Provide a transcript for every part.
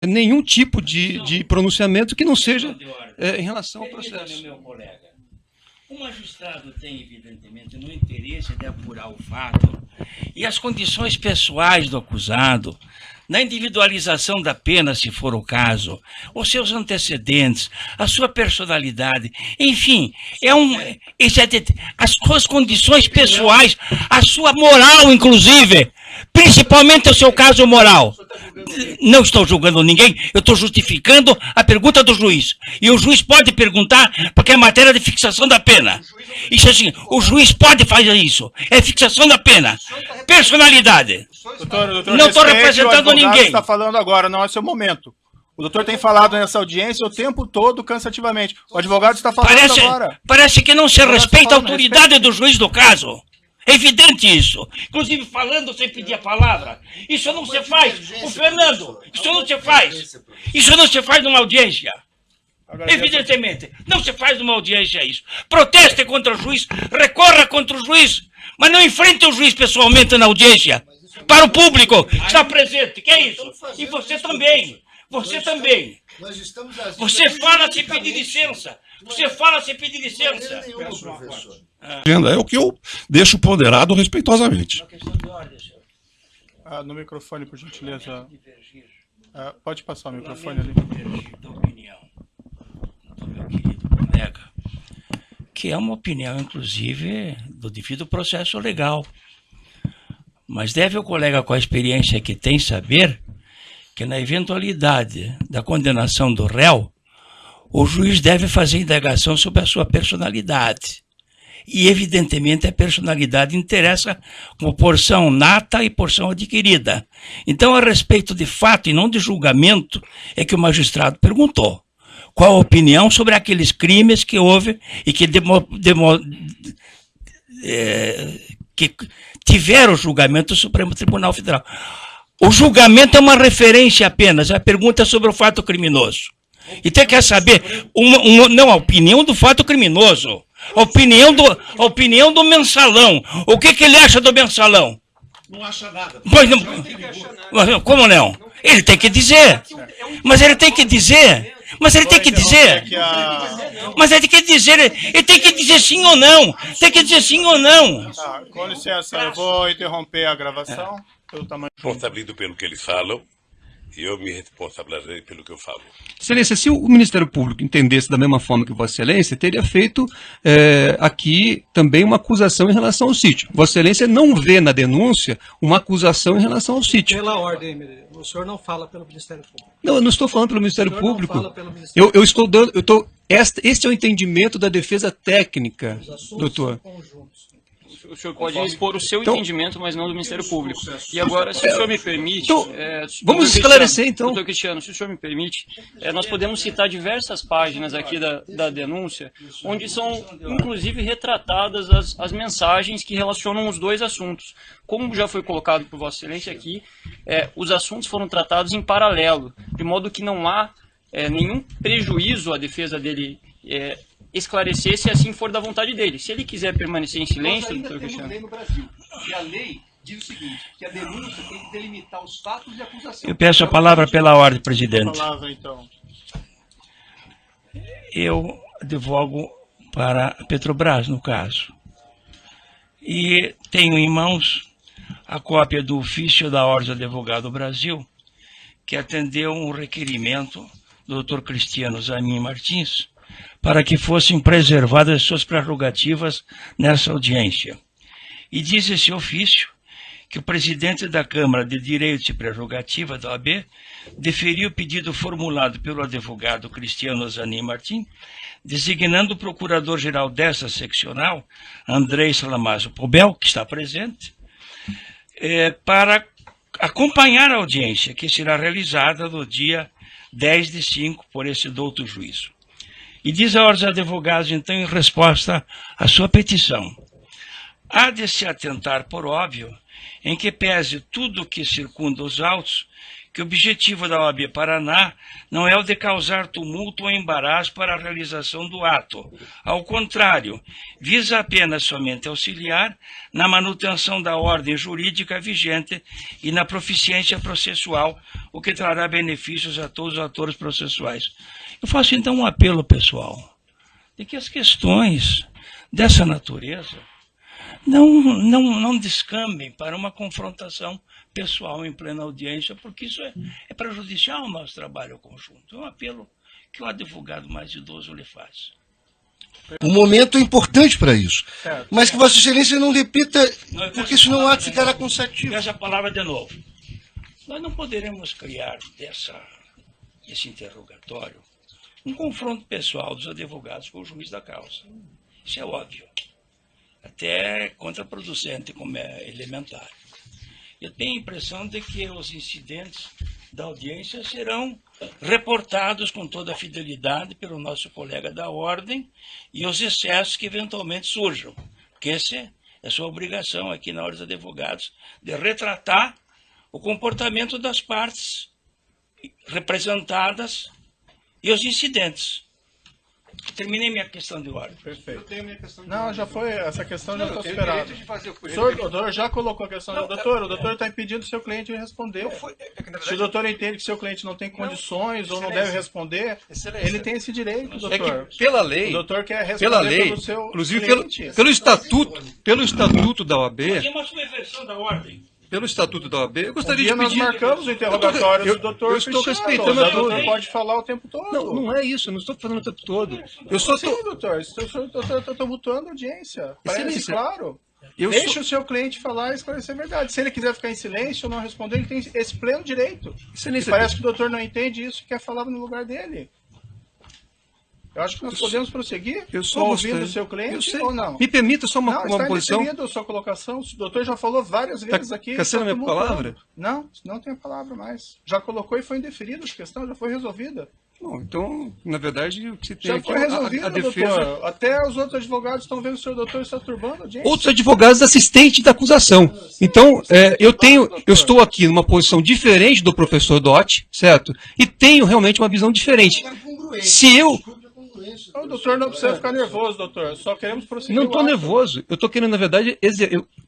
nenhum tipo de pronunciamento que não seja em relação ao processo. Meu colega, o magistrado tem, evidentemente, no interesse de apurar o fato e as condições pessoais do acusado, na individualização da pena, se for o caso, os seus antecedentes, a sua personalidade, enfim, as suas condições pessoais, a sua moral, inclusive, principalmente o seu caso moral. Não estou julgando ninguém, eu estou justificando a pergunta do juiz. E o juiz pode perguntar, porque é matéria de fixação da pena. Isso assim, o juiz pode fazer isso. É fixação da pena. Personalidade. Doutor, não estou representando ninguém. Está falando agora, não é seu momento. O doutor tem falado nessa audiência o tempo todo, cansativamente. O advogado está falando agora. Parece que não se respeita a autoridade do juiz do caso. É evidente isso. Inclusive falando sem pedir a palavra. Isso não se faz. O Fernando, isso não se faz. Isso não se faz numa audiência. Evidentemente. Não se faz numa audiência isso. Proteste contra o juiz, recorra contra o juiz, mas não enfrente o juiz pessoalmente na audiência. Para o público que está presente. Que é isso? E você também. Você também. Você fala sem pedir licença. Você fala sem pedir licença. É o que eu deixo ponderado respeitosamente. No microfone, por gentileza. Pode passar o microfone ali. Da opinião do meu querido colega, que é uma opinião, inclusive, do devido processo legal. Mas deve o colega, com a experiência que tem, saber que na eventualidade da condenação do réu, o juiz deve fazer indagação sobre a sua personalidade. E, evidentemente, a personalidade interessa como porção nata e porção adquirida. Então, a respeito de fato e não de julgamento, é que o magistrado perguntou qual a opinião sobre aqueles crimes que houve e que tiveram o julgamento do Supremo Tribunal Federal. O julgamento é uma referência apenas, a pergunta é sobre o fato criminoso. E tem que saber, não, a opinião do fato criminoso, a opinião do mensalão. O que ele acha do mensalão? Não acha nada. Pois não, como não? Ele tem que dizer. Mas ele tem que dizer. Mas ele tem que dizer. Mas ele tem que dizer. Ele tem que dizer sim ou não. Tem que dizer sim ou não. Com licença, eu vou interromper a gravação. Pelo tamanho. Responsabilizo pelo que eles falam e eu me responsabilizei pelo que eu falo. Excelência, se o Ministério Público entendesse da mesma forma que Vossa Excelência, teria feito aqui também uma acusação em relação ao sítio. Vossa Excelência não vê na denúncia uma acusação em relação ao sítio. Pela ordem, o senhor não fala pelo Ministério Público. Não, eu não estou falando pelo Ministério Público. Não fala pelo Ministério eu estou dando. Este é o entendimento da defesa técnica, doutor. O senhor pode expor o seu entendimento, mas não do Ministério Público. E agora, se o senhor me permite... vamos esclarecer, então. Doutor Cristiano, se o senhor me permite, nós podemos citar diversas páginas aqui da denúncia, onde são, inclusive, retratadas as mensagens que relacionam os dois assuntos. Como já foi colocado por Vossa Excelência aqui, os assuntos foram tratados em paralelo, de modo que não há nenhum prejuízo à defesa dele esclarecer se assim for da vontade dele. Se ele quiser permanecer em silêncio, doutor Cristiano... no Brasil, e a lei diz o seguinte, que a denúncia tem que delimitar os fatos de acusação. Eu peço a palavra pela ordem, presidente. Palavra, então. Eu advogo para a Petrobras, no caso. E tenho em mãos a cópia do ofício da Ordem do Advogado do Brasil, que atendeu um requerimento do Dr. Cristiano Zanin Martins, para que fossem preservadas suas prerrogativas nessa audiência. E diz esse ofício que o presidente da Câmara de Direitos e Prerrogativa da OAB deferiu o pedido formulado pelo advogado Cristiano Zanin Martins, designando o procurador-geral dessa seccional, Andrei Salamazo Pobel, que está presente, para acompanhar a audiência, que será realizada no dia 10/5 por esse douto juízo. E diz a Ordem dos Advogados, então, em resposta à sua petição: há de se atentar, por óbvio, em que pese tudo o que circunda os autos, que o objetivo da OAB Paraná não é o de causar tumulto ou embaraço para a realização do ato. Ao contrário, visa apenas somente auxiliar na manutenção da ordem jurídica vigente e na proficiência processual, o que trará benefícios a todos os atores processuais. Eu faço então um apelo, pessoal, de que as questões dessa natureza não descambem para uma confrontação pessoal em plena audiência, porque isso é prejudicial ao nosso trabalho conjunto. É um apelo que o advogado mais idoso lhe faz. O momento é importante para isso. Certo. Mas que Vossa Excelência não repita, porque senão o ato ficará cansativo. Essa palavra de novo. Nós não poderemos criar desse interrogatório um confronto pessoal dos advogados com o juiz da causa. Isso é óbvio. Até contraproducente, como é elementar. Eu tenho a impressão de que os incidentes da audiência serão reportados com toda a fidelidade pelo nosso colega da ordem e os excessos que eventualmente surjam. Porque essa é sua obrigação aqui na Ordem dos Advogados, de retratar o comportamento das partes representadas e os incidentes. Terminei minha questão de ordem. Perfeito. Eu tenho minha questão de Não, ordem. já foi, essa questão já Não, está eu tenho superada. direito de fazer O senhor, doutor, já colocou a questão do doutor. O doutor está impedindo o seu cliente de responder. Não foi, é que, na Se o verdade, doutor entende que seu cliente não tem condições ou não Excelência. deve responder, Excelência. ele tem esse direito, É doutor. que pela O lei, doutor quer responder pela lei, pelo seu inclusive cliente. pelo estatuto da OAB, Mas é uma subversão da ordem. pelo estatuto da OAB, eu Um gostaria dia de nós pedir. marcamos o interrogatório Eu- do doutor eu estou Cristiano. respeitando O a doutor tudo. pode falar o tempo todo. Não, não é isso, eu não estou falando o tempo todo. Eu só Sim, estou. doutor, o senhor está tumultuando a audiência. Parece Excelência, claro. eu Deixe sou- o seu cliente falar e esclarecer a verdade. Se ele quiser ficar em silêncio ou não responder, ele tem esse pleno direito. Excelência, E parece que o doutor não entende isso e quer falar no lugar dele. Eu acho que nós podemos prosseguir eu só ouvindo gostaria- o seu eu cliente sei. ou não. Me permita só Não, uma está posição. indeferido a sua colocação. O doutor já falou várias vezes aqui. caçando está minha tumultuando. palavra? Não tem a palavra mais. Já colocou e foi indeferida a questão, já foi resolvida. Bom, então, na verdade, o que se tem Já aqui foi é resolvido, a defesa. doutor. Até os outros advogados estão vendo que o senhor doutor está turbando a audiência. Outros advogados assistentes da acusação. Então, eu estou aqui numa posição diferente do professor Dotti, certo? E tenho realmente uma visão diferente. Se eu O doutor não precisa ficar nervoso, doutor. Só queremos prosseguir. não o estou ato. nervoso, eu estou querendo, na verdade,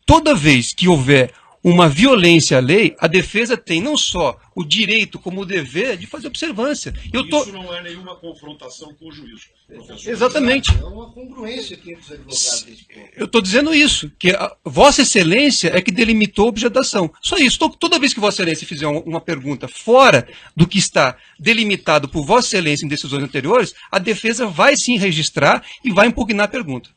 toda vez que houver uma violência à lei, a defesa tem não só o direito, como o dever de fazer observância. Isso não é nenhuma confrontação com o juiz, professor. Exatamente. É uma congruência aqui entre os advogados desse ponto. Eu estou dizendo isso, que a Vossa Excelência é que delimitou a objetação. Só isso. Toda vez que Vossa Excelência fizer uma pergunta fora do que está delimitado por Vossa Excelência em decisões anteriores, a defesa vai sim registrar e vai impugnar a pergunta.